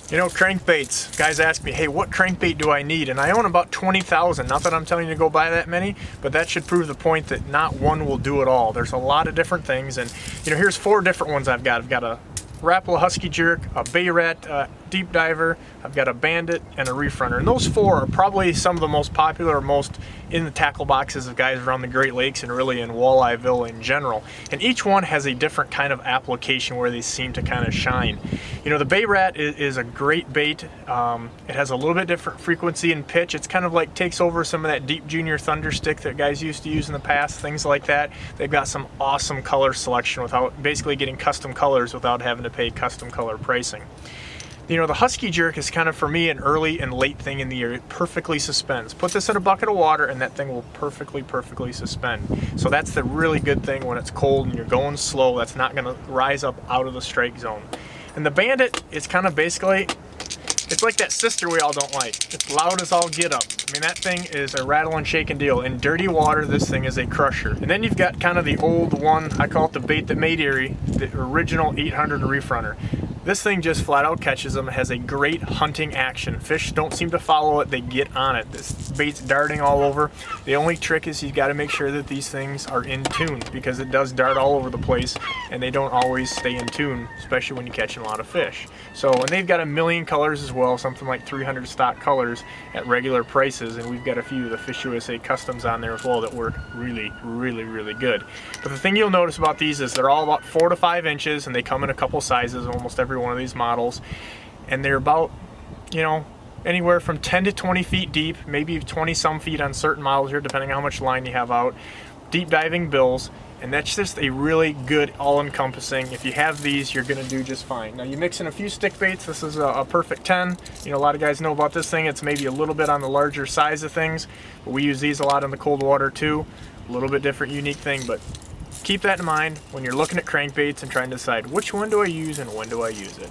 You know, crankbaits. Guys ask me, hey, what crankbait do I need? And I own about 20,000. Not that I'm telling you to go buy that many, but that should prove the point that not one will do it all. There's a lot of different things, and you know, here's 4 different ones I've got. I've got a Rapala Husky Jerk, a Bay Rat Deep Diver, I've got a Bandit, and a Reef Runner. And those 4 are probably some of the most popular, most in the tackle boxes of guys around the Great Lakes and really in Walleyeville in general. And each one has a different kind of application where they seem to kind of shine. You know, the Bay Rat is a great bait. It has a little bit different frequency and pitch. It's kind of like takes over some of that deep junior thunder stick that guys used to use in the past, things like that. They've got some awesome color selection without basically getting custom colors without having to pay custom color pricing. You know, the Husky Jerk is kind of, for me, an early and late thing in the year. It perfectly suspends. Put this in a bucket of water and that thing will perfectly suspend. So that's the really good thing when it's cold and you're going slow. That's not gonna rise up out of the strike zone. And the Bandit is kind of basically, it's like that sister we all don't like. It's loud as all get up. I mean, that thing is a rattle and shaking deal. In dirty water, this thing is a crusher. And then you've got kind of the old one, I call it the bait that made Erie, the original 800 Reef Runner. This thing just flat out catches them. It has a great hunting action. Fish don't seem to follow it, they get on it. This bait's darting all over. The only trick is you got to make sure that these things are in tune, because it does dart all over the place and they don't always stay in tune, especially when you're catching a lot of fish. So, and they've got a million colors as well, something like 300 stock colors at regular prices, and we've got a few of the FishUSA customs on there as well that work really good. But the thing you'll notice about these is they're all about 4 to 5 inches and they come in a couple sizes, almost every one of these models, and they're about, you know, anywhere from 10 to 20 feet deep, maybe 20 some feet on certain models here depending on how much line you have out. Deep diving bills, and that's just a really good all-encompassing. If you have these, you're gonna do just fine. Now you mix in a few stick baits. This is a perfect 10. You know, a lot of guys know about this thing. It's maybe a little bit on the larger size of things, but we use these a lot in the cold water too. A little bit different, unique thing, but keep that in mind when you're looking at crankbaits and trying to decide which one do I use and when do I use it.